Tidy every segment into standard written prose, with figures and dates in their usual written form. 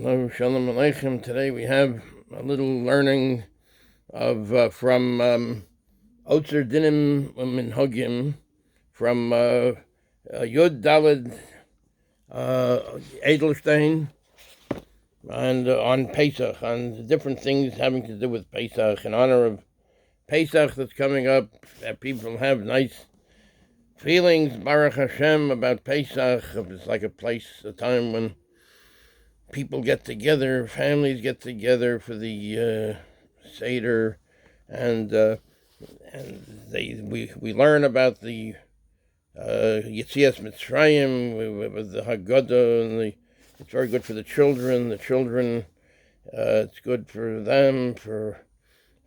Hello, Shalom Aleichem. Today we have a little learning of from Otzar, Dinim, ומנהגים, from Yud Daled Eisenstein, and on Pesach, on different things having to do with Pesach, in honor of Pesach that's coming up, that people have nice feelings, Baruch Hashem, about Pesach. It's like a time when people get together, families get together for the Seder, and we learn about the Yetzias Mitzrayim with the Haggadah, and it's very good for the children. It's good for them, for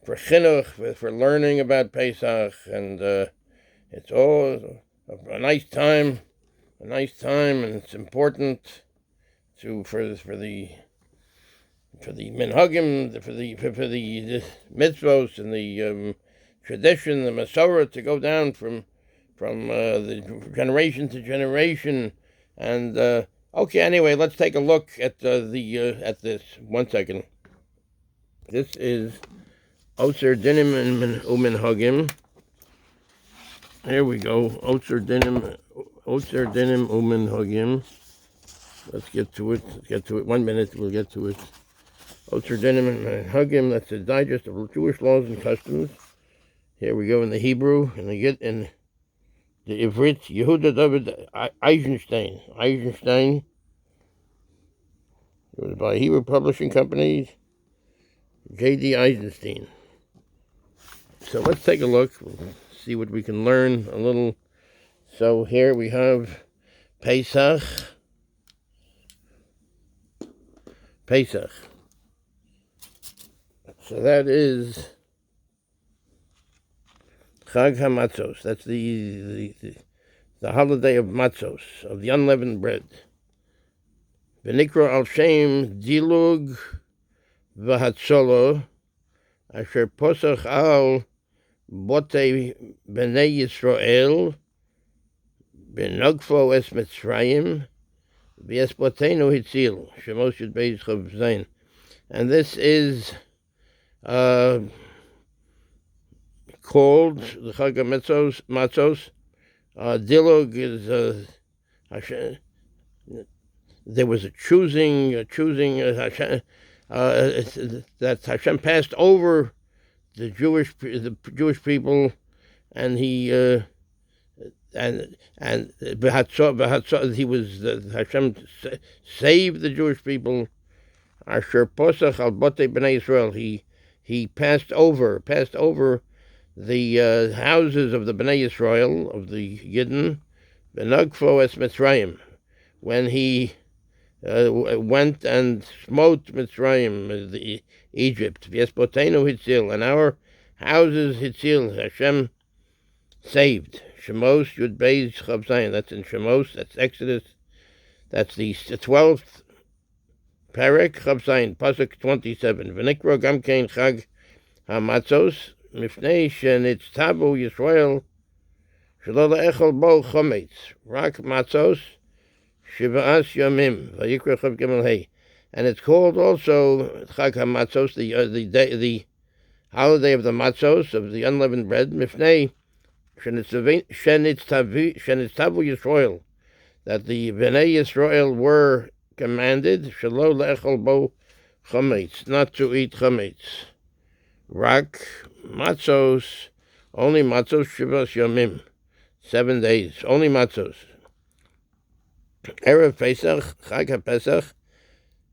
chinuch, for learning about Pesach, and it's all a nice time, and it's important for the Minhagim, for the mitzvos and the tradition, the Masorah, to go down from the generation to generation. And okay, anyway, let's take a look at at this. 1 second. This is Otzar, Dinim, and Minhagim. Here we go. Otzar, Dinim, Minhagim. Let's get to it. 1 minute, we'll get to it. Otzar, Dinim, and Minhagim. That's a digest of Jewish laws and customs. Here we go in the Hebrew, and they get in the Ivrit. Yehuda David Eisenstein. It was by Hebrew Publishing Company, J.D. Eisenstein. So let's take a look. We'll see what we can learn a little. So here we have Pesach. So that is Chag HaMatzos. That's the holiday of matzos, of the unleavened bread. V'nikra al shem dilug v'hatzolo asher posach al botei b'nei Yisrael b'nogfo es Mitzrayim v'yesbotenu hitzil shemos yud beis chav zayin. And this is called the Chag HaMatzos. Dilug is there was a choosing that Hashem passed over the Jewish people, and he he was Hashem saved the Jewish people. Asher posach al botei b'nei Yisrael. He passed over the houses of the Bnei Yisrael, of the Yidden, v'nagfo es Mitzrayim, when he went and smote Mitzrayim, the Egypt. V'yesbotenu hitzil, and our houses hitzil, Hashem saved. Shemos Yud Beis Chav Zayin. That's in Shemos. That's Exodus. That's the 12th Perek Chav Zayin, Pasuk 27. V'nikra gam kein Chag HaMatzos mifnei shenitztavu Yisrael shelo le'echol bo chometz rak matzos shiva'as yomim v'yikra Chav Gimel Hey. And it's called also Chag HaMatzos, the holiday of the matzos, of the unleavened bread, mifnei shenitztavu Yisrael, that the Bnei Yisrael were commanded shelo le'echol bo chometz, not to eat chometz. Rak matzos, only matzos, shivas yomim, 7 days, only matzos. Erev Pesach, Chag HaPesach,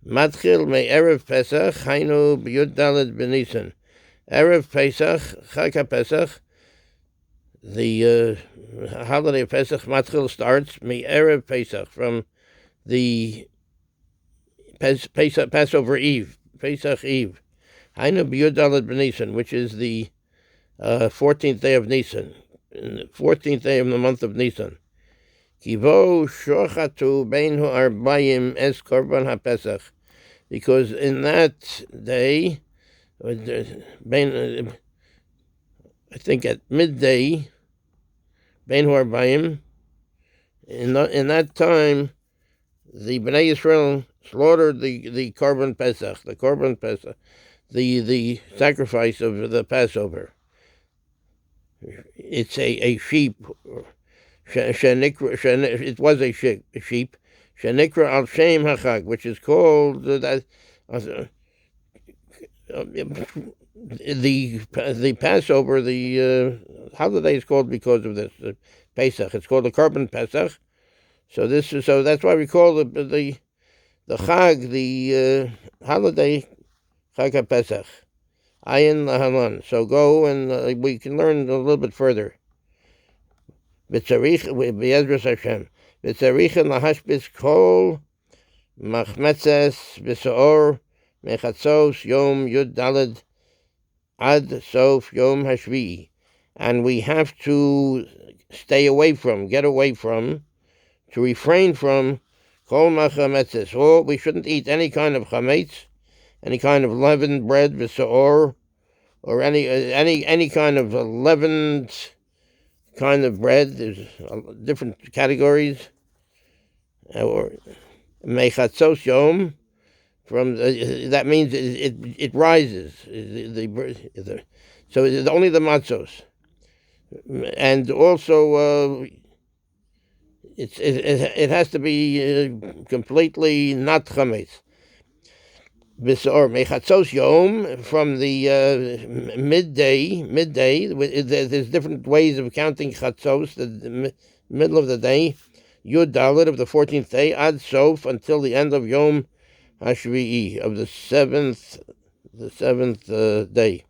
matchil me Erev Pesach, hainu b'yud daled b'nisan. Erev Pesach, Chag HaPesach, the holiday of Pesach, matchil starts me Erev Pesach, from the Passover Eve, Pesach Eve. Hainu b'yud daled b'nisan, which is the 14th day of Nisan, the 14th day of the month of Nisan. Kivo shochatu bein ha'arbayim es korban ha'pesach, because in that day, I think at midday, bein ha'arbayim, in that time, the Bnei Yisrael slaughtered the korban pesach, the sacrifice of the Passover. It's a sheep. It was a sheep. Shenikra al Shem Hachag, which is called the Passover. The holiday is called because of this Pesach. It's called the korban Pesach. So that's why we call the Chag, the holiday, Chag HaPesach. Ayin Lahalan. So go and we can learn a little bit further. B'tzarich b'ezras Hashem. B'tzarich lahashbis kol machmetzes b'saor mechatzos yom yud daled ad sof yom hashvi. And we have to get away from, to refrain from kol machametzes. Or we shouldn't eat any kind of chametz, any kind of leavened bread b'saor, or any kind of leavened kind of bread. There's different categories. Or mechatzos yom, from that means it rises. So it's only the matzos, and also it has to be completely not chametz. Or mechatzos yom, from the midday. There's different ways of counting chatzos. The middle of the day, Yud Dalet of the 14th day, ad sof, until the end of Yom Hashvi'i of the seventh day.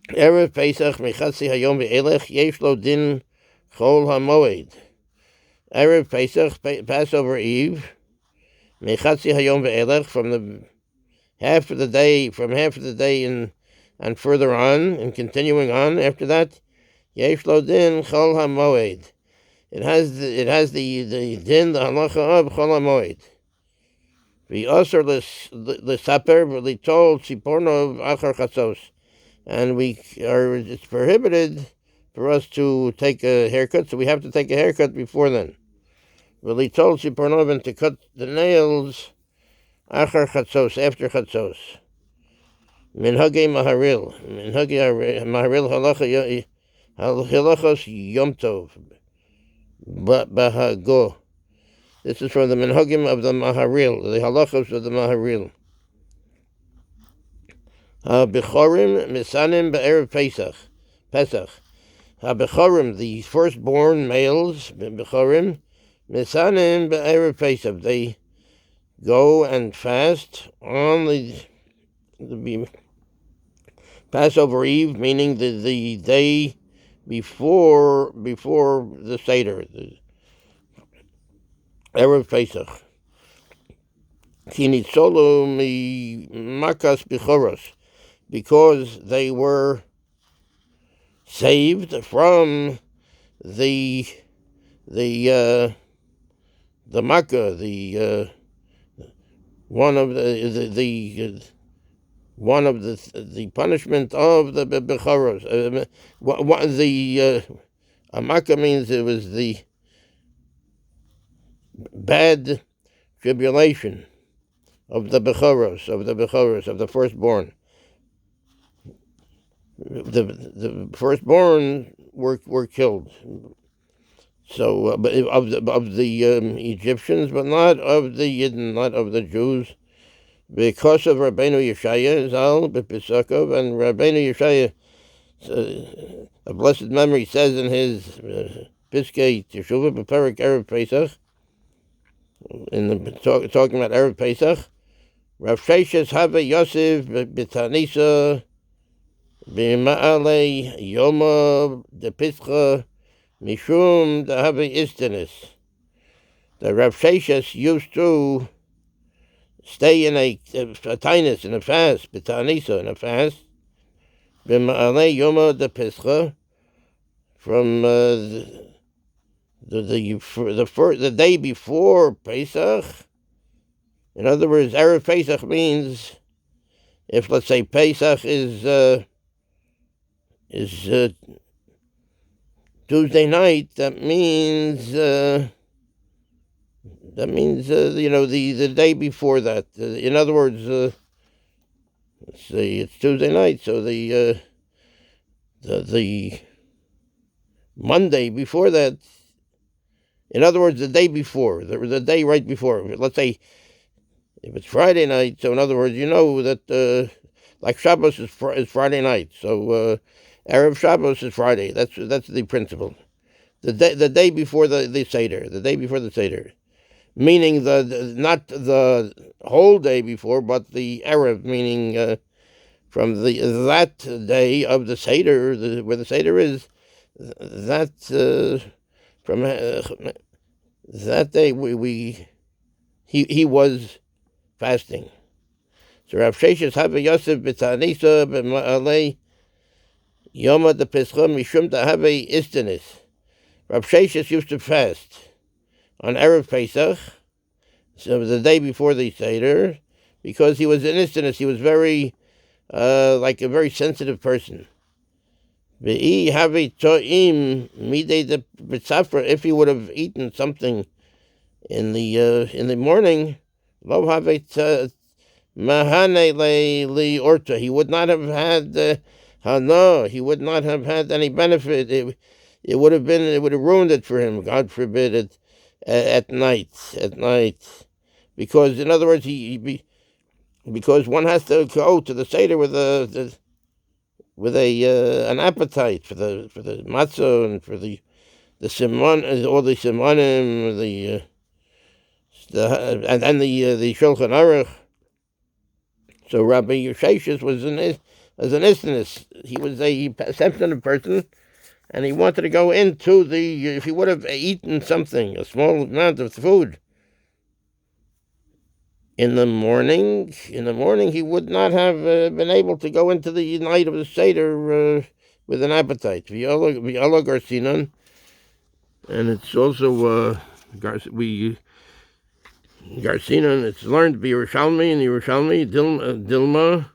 Erev Pesach mechatzi hayom ve'elech yesh lo din chol hamoed. Erev Pesach, Passover Eve, mechatzi hayom ve'elech, from half of the day and further on, and continuing on after that, yesh lo din chol hamoed. It has the din, the halacha of chol hamoed. The Otzar l'saper v'litol tziporno achar chatzos, and it's prohibited for us to take a haircut, so we have to take a haircut before then. V'litol tziporno, and to cut the nails achar chatzos, after chatzos. Minhagim maharil halachos yom tov bahago. This is from the Minhagim of the Maharil, the halachos of the Maharil. Ha-Bechorim misanim be'erev Pesach. Ha-Bechorim, the firstborn males, Bechorim, misanim be'erev Pesach. They go and fast on the Passover Eve, meaning the day before the Seder, Erev Pesach. Ki nitzolu mi makas bichoros, because they were saved from the makkah, one of the punishment of the bichoros. A makkah means it was the bad tribulation of the bechoros, of the firstborn. The firstborn were killed. So of the Egyptians, but not of the Yidden, not of the Jews, because of Rabbeinu Yeshaya Zal B'Pisakov, and Rabbeinu Yeshaya, a blessed memory, says in his Piskei Teshuvah B'Perek Erev Pesach, talking about Erev Pesach, Rav Sheshes Have Yosef B'Tanisa B'Ma'ale Yoma De Pischa Mishum De Have Istanis. The Rav Sheshes used to stay in a tainus, in a fast, B'Tanisa, in a fast, B'Ma'ale Yoma De Pischa, from the day before Pesach. In other words, Erev Pesach means, if let's say Pesach is Tuesday night, that means That means the day before that. In other words, let's see, it's Tuesday night, so the Monday before that. In other words, the day before, the day right before. Let's say if it's Friday night, so in other words, that like Shabbos is Friday night, so Erev Shabbos is Friday. That's the principle. The day before the Seder, the day before the Seder, meaning not the whole day before, but the Erev, meaning from that day of the Seder, where the Seder is, that from that day he was fasting. So Rav Sheshes have Yosef b'Tanisa b'Ma'alei Yoma de Pescha Mishum Tahave Istanis. Rav Sheshes used to fast on Erev Pesach, so the day before the Seder, because he was an Istanis. He was very, like a very sensitive person. If he would have eaten something in the morning, lo have mahane li orta, he would not have had hana. He would not have had any benefit. It would have ruined it for him. God forbid it at night. Because in other words, because one has to go to the Seder with an appetite for the matzah and for the simon, all the simonim, and then the Shulchan Aruch. So Rabbi Yesheshes was as an Istinus. He was a sensitive person, and he wanted to go into if he would have eaten something, a small amount of food, in the morning, he would not have been able to go into the night of the Seder with an appetite. V'yala Garcinon, and it's also Garcinon. It's learned to be Yerushalmi, and Yerushalmi Dilma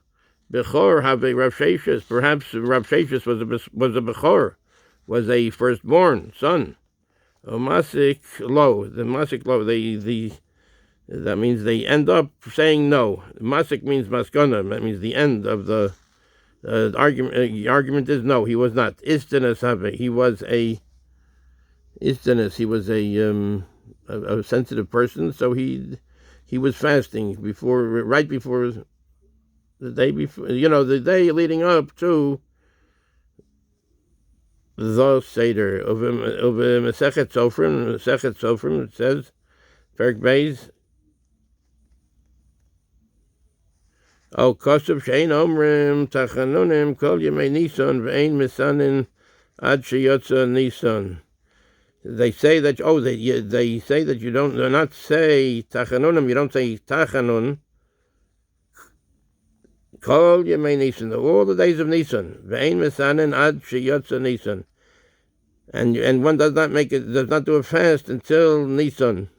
Bechor have a Rav Sheshes. Perhaps Rav Sheshes was a Bechor, was a firstborn son. Masik Lo, the Masik Lo, that means they end up saying no. Masik means maskana. That means the end of the argument. The argument is no, he was not. Istanas have. He was a Istanas. He was a sensitive person, so he was fasting right before the day before. The day leading up to the Seder of Masechet Sofrim. It says, Perek Beis. Al Kosav Shein Omrim Tachanunim Kol Yemei Nisan Ve'ein Misanin Ad Sheyotza Nisan. They say that they say that you don't not say Tachanunim. You don't say Tachanun. Kol Yemei Nisan, all the days of Nisan. Ve'ein Misanin Ad Sheyotza Nisan. And one does not do a fast until Nisan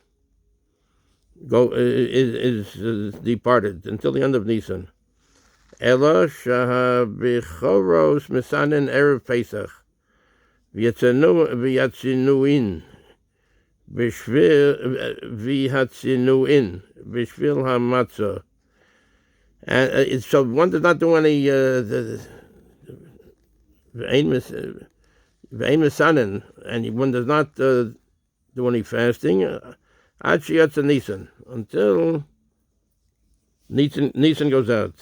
is departed, until the end of Nisan. Ela shahabichoros misanin erev Pesach v'yatzinuin b'shvil hamatzah. And so one does not do any v'ein misanin, and one does not do any fasting Ad Sheyotza Nisan, until Nisan goes out.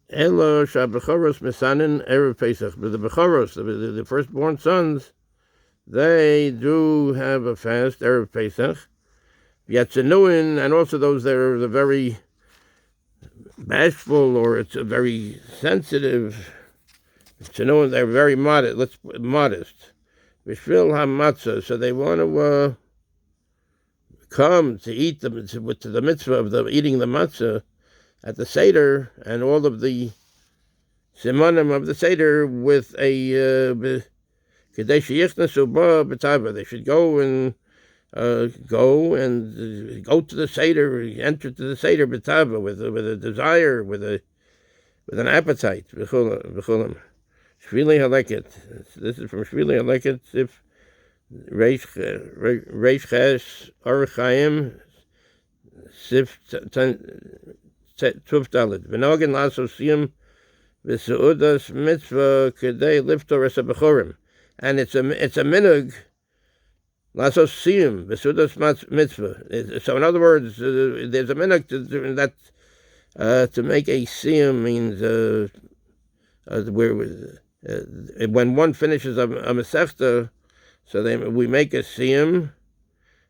Elo shabechoros misanin erev Pesach. But the bechoros, the firstborn sons, they do have a fast erev Pesach. Yatzenuin, and also those that are the very bashful, or it's a very sensitive. Yatzenuin, they're very modest. Bishvil hamatzah, so they want to come to eat to the mitzvah of eating the matzah at the Seder, and all of the simonim of the Seder with a kadesh yichnasu ba b'tava. They should go to the Seder, enter to the Seder b'tava with a desire, with an appetite. V'chulam. Shvili haleket. This is from Shvili haleket. If Reish Ches Orchaim Sif Tuf Dalet. Minhagim lasos siyum v'seudas mitzvah kedei liftor es habechorim, and it's a minhag lasos siyum v'seudas mitzvah. So in other words, there's a minhag to make a siyum means when one finishes a masechta, so we make a siyum,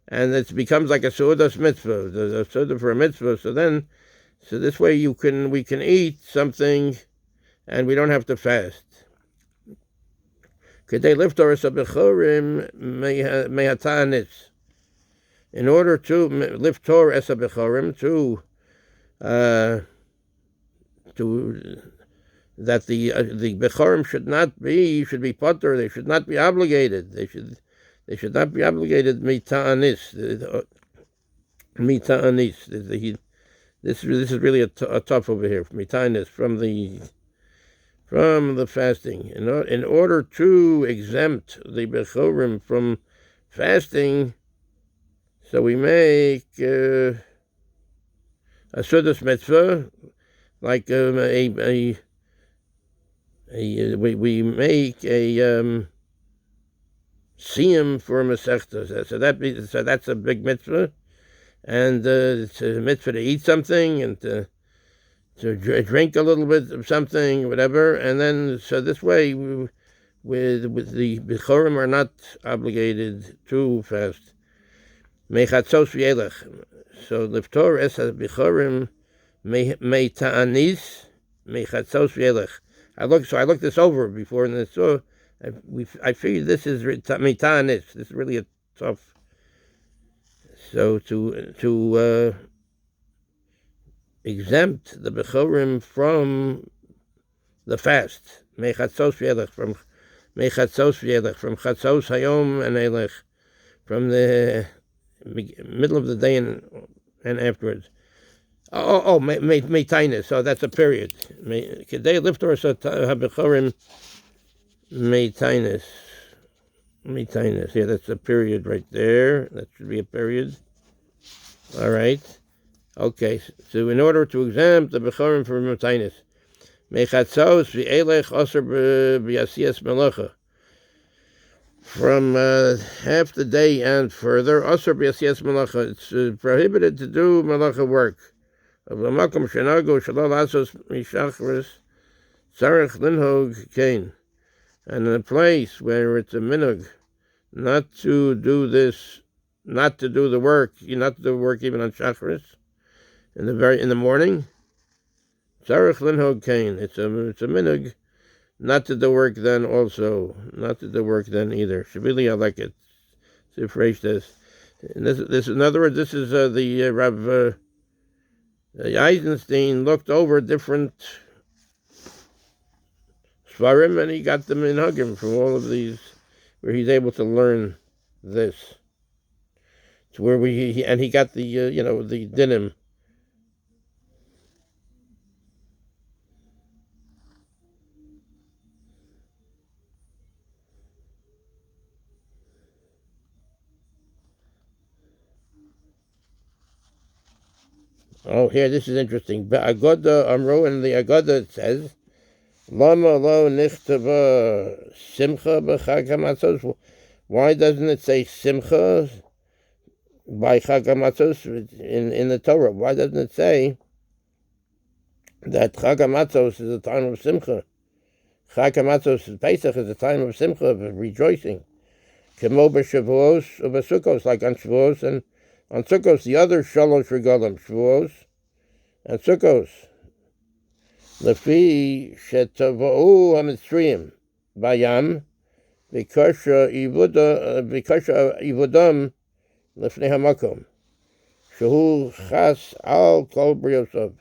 and it becomes like a seudas mitzvah, the seudah for a mitzvah. So this way we can eat something, and we don't have to fast. Kedei liftor es habechorim mehatanis. In order to liftor es habechorim, to that the bechorim should be potter. They should not be obligated. They should not be obligated mita'anis. This is really a tough over here. Mita'anis from the fasting. In order to exempt the bechorim from fasting, so we make a sudas mitzvah, like we make a siyum for a masechta. So that's a big mitzvah, and it's a mitzvah to eat something and to drink a little bit of something, whatever, and then so this way, with the bechorim are not obligated to fast. Mechatzos v'yelech. So liftor es bechorim meita'anis mechatzos v'yelech. I looked this over before, and so I figured this is meita'anis. This is really a tough. So to exempt the bechorim from the fast, mechatzos v'yelech, from chatzos hayom and elech, from the middle of the day and afterwards. Meitainis. So that's a period. Kedei liftor habechorim meitainis. Yeah, that's a period right there. That should be a period. All right. Okay. So in order to exempt the bechorim from meitainis, mechatzos v'elech otzar b'yasiyas melacha. From half the day and further, Otzar b'yasiyas melacha. It's prohibited to do melacha work. Of the makom shenago shalal asos mishachris tzarich linhog kain. And in a place where it's a minhag not to do the work even on shachris in the morning. Tzarich linhog kain. It's a minhag not to do work then also, not to do work then either. Shavili, I like it. Sifresh this. This, in other words, this is the Rav Eisenstein looked over different Svarim, and he got the Minhagim from all of these, where he's able to learn this. To where he got the the Dinim. Oh, here, this is interesting. Agoda Amro, in the Agoda it says, Lama lo nichtava simcha b'chag hamatzos. Why doesn't it say simcha by chag hamatzos in the Torah? Why doesn't it say that chag hamatzos is a time of simcha? Chag hamatzos, Pesach, is a time of simcha, of rejoicing. Kemo b'shavuos or b'sukkos, like on Shavuos and on Sukkos, the other Shalosh Regalim, Shavuos and Sukkos. Lefi shetavou hamitzrayim bayam b'kasha ivudam lefnei hamakom shehu chas al kol briosov.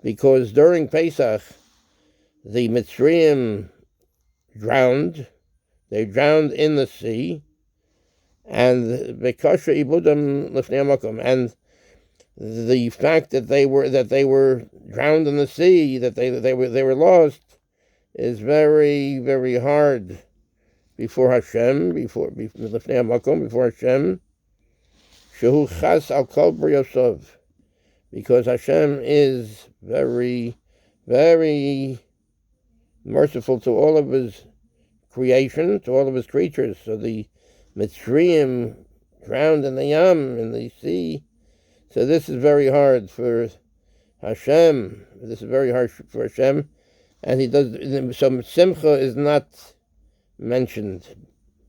Because during Pesach, the Mitzrayim drowned. They drowned in the sea. And bekasha ibudam lifnei hamakom, and the fact that they were drowned in the sea, that they were lost, is very, very hard before Hashem, before Hashem, shehu chas al kol briyosov, because Hashem is very, very merciful to all of his creation, to all of his creatures. So the Mitzrayim drowned in the Yam, in the sea. So this is very hard for Hashem. This is very hard for Hashem. And he does, so Simcha is not mentioned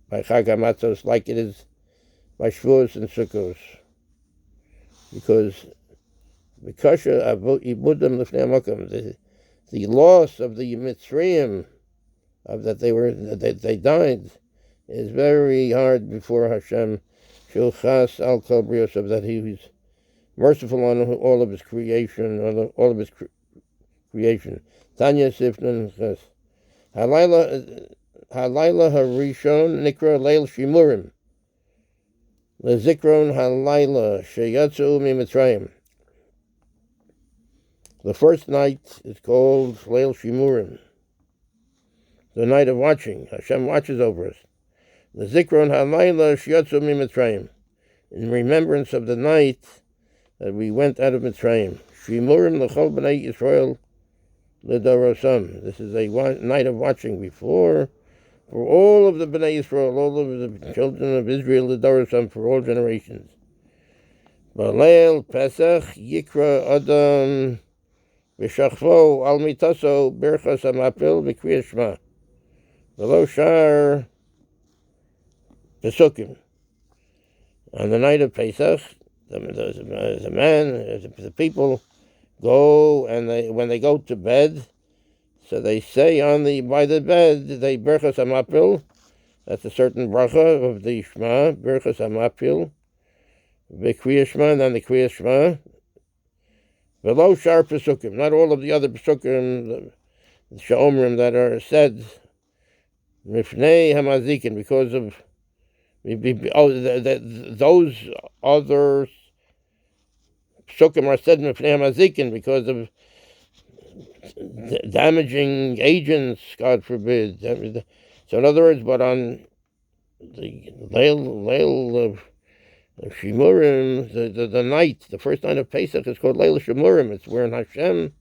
by Chag HaMatzos like it is by Shavuos and Sukkos. Because the loss of the Mitzrayim, that they died, is very hard before Hashem. Shulchas al kol briyosov, that he was merciful on all of his creation, Tanya Sifnan Ches. Halayla harishon nikra leil shimurim. Lezikron halayla sheyatzu miMitzrayim. The first night is called Leil Shimurim, the night of watching. Hashem watches over us. The Zikron Halayla Sheyatzu miMitzrayim, in remembrance of the night that we went out of Mitzrayim. Shimurim l'chol b'nei Yisrael l'dorosam. This is a night of watching before for all of the b'nei Yisrael, all of the children of Israel l'dorosam, for all generations. B'leil Pesach Yikra Adam V'shachvo al mitaso berchas hamapil v'kriyas shema v'lo shar pesukim. On the night of Pesach, the people go, and when they go to bed, so they say by the bed, they berchas hamapil. That's a certain bracha of the Shema, berchas hamapil v'kriyas shema, and then the kriyas shema. V'lo shar pesukim, not all of the other pesukim, the sha'omrim that are said, mifnei hamazikin, because of those other pesukim are said mifnei hamazikin because of damaging agents, God forbid. So in other words, but on the Leil of Shimurim, the night, the first night of Pesach, is called Leil Shimurim. It's where Hashem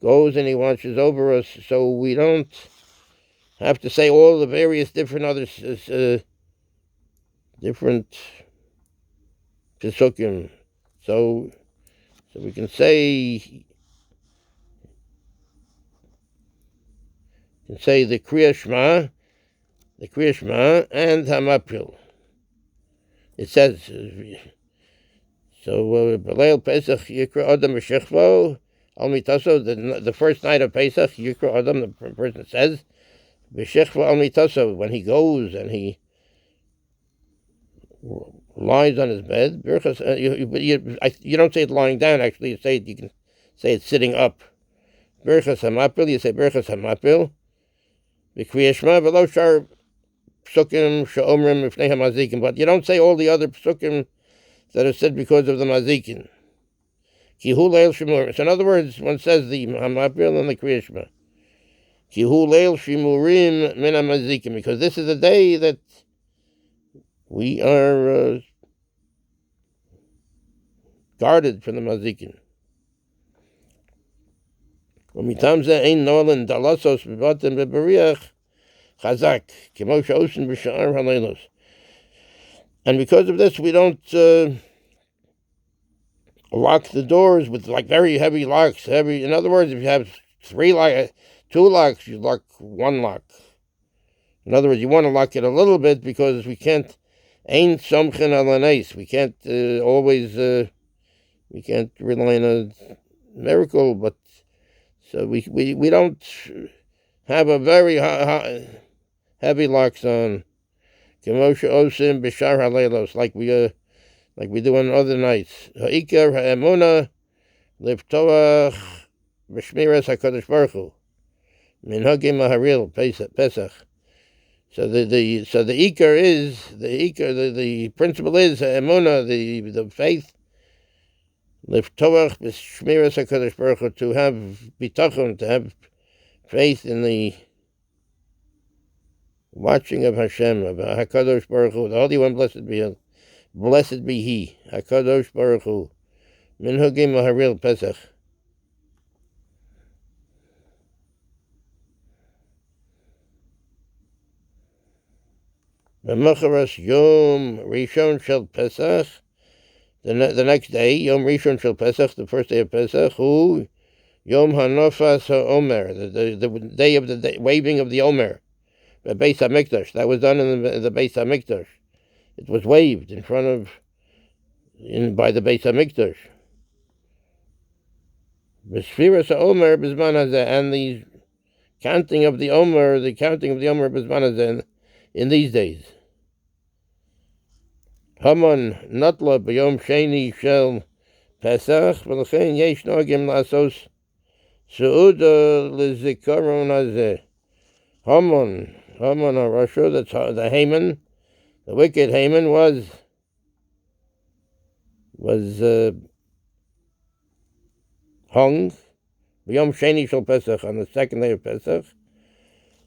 goes and he watches over us, so we don't have to say all the various different other different Pesukim. So we can say the Kriya Shema, and Hamapil. It says, so B'leil Pesach Yikra Adam V'shechvo Al Mitaso, the first night of Pesach, Yikra Adam, the person says, V'shechvo Al Mitaso, when he goes and he lies on his bed. You don't say it lying down, actually, you can say it sitting up. Berchas Hamapil, you say Berchas Hamapil. V'kriyas Shema V'lo shar Psukim she'omrim mifnei hamazikin, but you don't say all the other psukim that are said because of the mazikin. Ki hu leil shimurim. So in other words, one says the hamapil and the kriyas shema. Ki hu leil shimurim min hamazikin, because this is the day that we are guarded from the mazikin. Umitam ze ein nolan dalasos b'batim b'bariach Chazak, kemo she'osin b'sha'ar haleilos. And because of this, we don't lock the doors with like very heavy locks. In other words, if you have two locks, you lock one lock. In other words, you want to lock it a little bit because we can't. Ein somchen alanais. We can't always. We can't rely on a miracle, but so we don't have a very heavy locks on, Kemosha Osim Bishar Haleilos, like we do on other nights. Ha'ikar ha'emuna liftoach b'shmiras hakadosh baruch hu. Minhagim maharil Pesach. So the ikar is the principle is ha'emuna, the faith. Liftoach b'shmiras hakadosh baruch hu, to have bitachon, to have faith in the watching of Hashem, of HaKadosh Baruch Hu, the Holy One, blessed be He, HaKadosh Baruch Hu, Minhagim Haril Pesach. B'macharas Yom Rishon Shel Pesach, the next day, Yom Rishon Shel Pesach, the first day of Pesach, Hu Yom Hanofas HaOmer, the day of the waving of the Omer, the Beis HaMikdash. That was done in the Beis HaMikdash. It was waved in front of, by the Beis HaMikdash. B'Sfiras HaOmer B'zman Hazeh, and the counting of the Omer B'zman Hazeh, in these days. Haman Natla B'Yom Sheni Shel Pesach, V'lechein Yesh Nogim Lasos Seuda L'Zikaron Hazeh. Haman HaRasha, that's the Haman, the wicked Haman, was hung B'Yom Sheni Shel Pesach, on the second day of Pesach.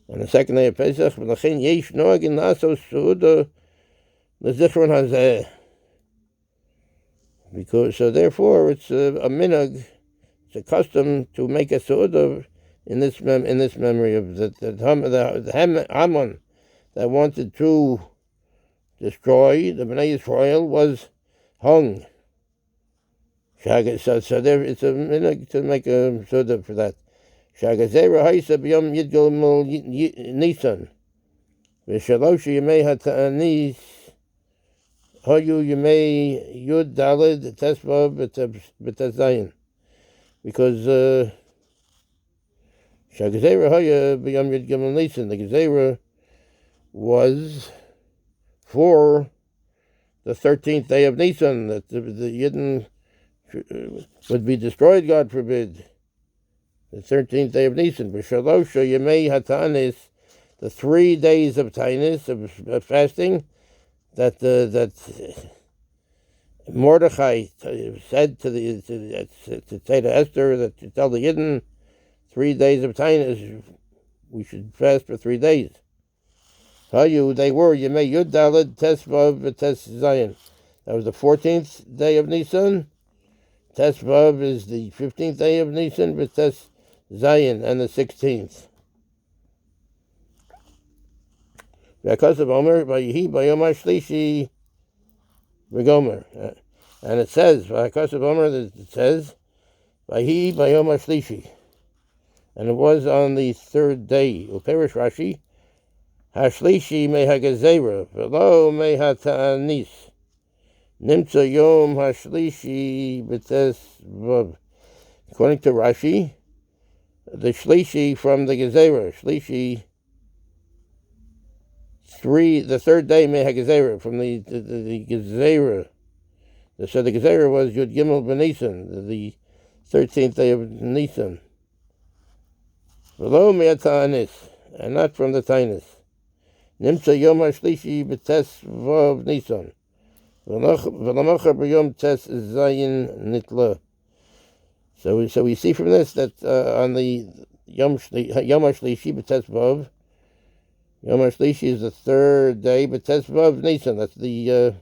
On the second day of Pesach, V'lechein Yesh Nogim Lasos Seuda L'Zikaron Hazeh. Because so therefore it's a minhag, it's a custom to make a seudah in this memory of the Haman that wanted to destroy the Bnei Yisrael was hung. So there it's a minhag to make a seudah for that. Shagazera Haisa B'Yom Yidgol Nisan V'Shalosh Yemei HaTa'anis Hayu Yemei Yud Daled Tesvav B'Tezayin, because Shagazera Haya B'Yom Yud Gimel Nisan, the Gezerah was for the 13th day of Nisan, that the Yidden would be destroyed, God forbid. The 13th day of Nisan, B'Shalosha Yemei HaTa'anis, the 3 days of Tainus, of fasting, that Mordechai said to say to Esther, that to tell the Yidden 3 days of Tainus, we should fast for 3 days. They were Yemei Yud Daled Tesvav V'Tes Zayin. That was the 14th day of Nisan. Tesvav is the 15th day of Nisan, V'Tes Zayin, and the 16th. V'Akasav Omer Vayihi Bayom HaShlishi V'Gomer, and it says V'Akasav Omer, it says Vayihi Bayom HaShlishi, and it was on the 3rd day. Uperish Rashi Hashlishi Mehagazera V'Lo Mehata'anis Nimtza Yom HaShlishi B'Tes Vav. According to Rashi, the Shlishi from the Gezerah, Shlishi, the 3rd day Mehagazera, from the Gezerah. So the Gezerah was Yud Gimel B'Nisan, the 13th day of Nisan. V'lo me'ata'anis, and not from the Tainus. Nimtza Yom HaShlishi B'Tes Vav Nisan. V'lamacha B'Yom Tes Zayin Nitla. So we see from this that on the Yom HaShlishi B'Tes Vav, Yom HaShlishi is the 3rd day, B'Tes Vav Nisan, that's the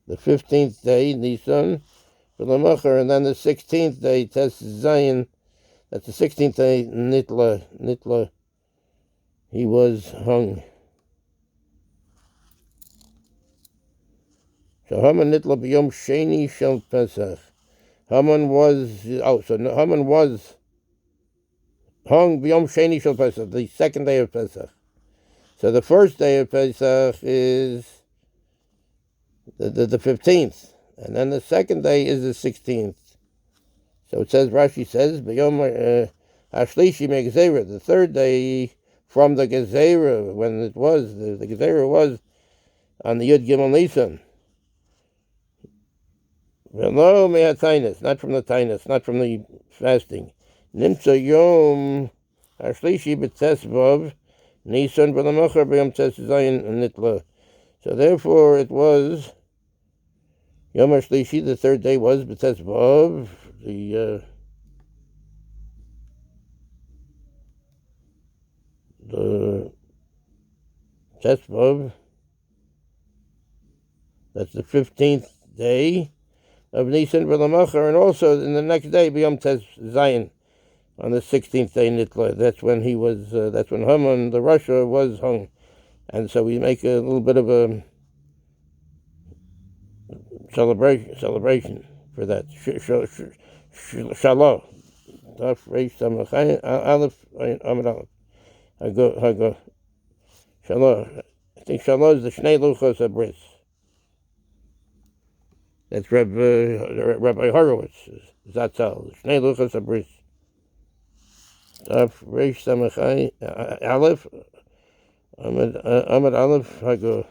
15th day, Nisan, V'lamacha, and then the 16th day, Tes Zayin, that's the 16th day, Nitla, he was hung. So Haman Nitla B'Yom Sheni Shel Pesach. Haman was hung B'Yom Sheni Shel Pesach, the 2nd day of Pesach. So the 1st day of Pesach is the 15th, and then the 2nd day is the 16th. So it says, Rashi says, B'Yom HaShlishi Me'Gezerah, the 3rd day from the Gezerah, when it was, the Gezerah was on the Yud Gimel Nisan. V'lo me'atainus, not from the tainus, not from the fasting. Nimtza Yom HaShlishi B'Tes Vav Nisan V'lamacha B'Yom Tes Zayin Nitla. So therefore it was Yom HaShlishi, the 3rd day was B'Tes Vav, the Tesvav, that's the 15th day of Nisan V'Lamachar, and also in the next day, B'Yom Tez Zayin, on the 16th day Nitla. That's when he was. That's when Haman, the Russia, was hung, and so we make a little bit of a celebration for that. Shalom. Taf Reish Samachay Aleph Amud Aleph. Hago. Shalom. I think Shalom is the Shnei Luchos Abris. That's Rabbi Horowitz. Zatzal. Shnei Luchos Abris. Taf Reish Samachay Aleph Amud Aleph Hago.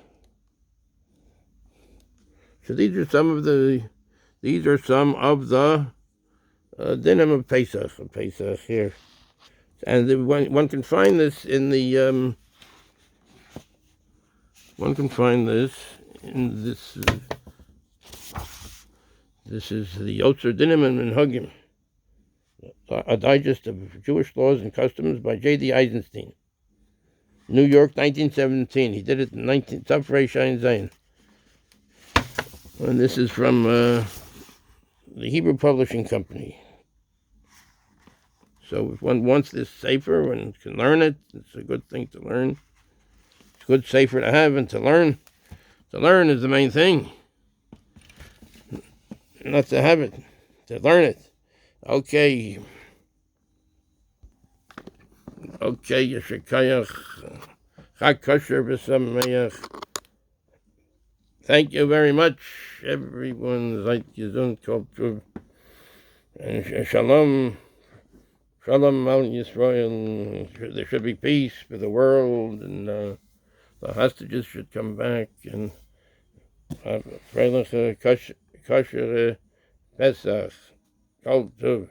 So these are some of the Dinim of Pesach here, and one can find this in the This is the Otzar Dinim and Minhagim, a digest of Jewish laws and customs by J.D. Eisenstein, New York, 1917. He did it in Taf Reish Ayin Zayin. And this is from the Hebrew Publishing Company. So if one wants this sefer, one can learn it. It's a good thing to learn. It's a good sefer to have and to learn. To learn is the main thing. Not to have it, to learn it. Okay, Yeshakayach, Chag Kosher B'Sameach. Thank you very much, everyone. Zeit gesund, Kol Tov, and Shalom Al Yisrael. There should be peace for the world, and the hostages should come back, and Freiliche Kosher Pesach, Kol Tov.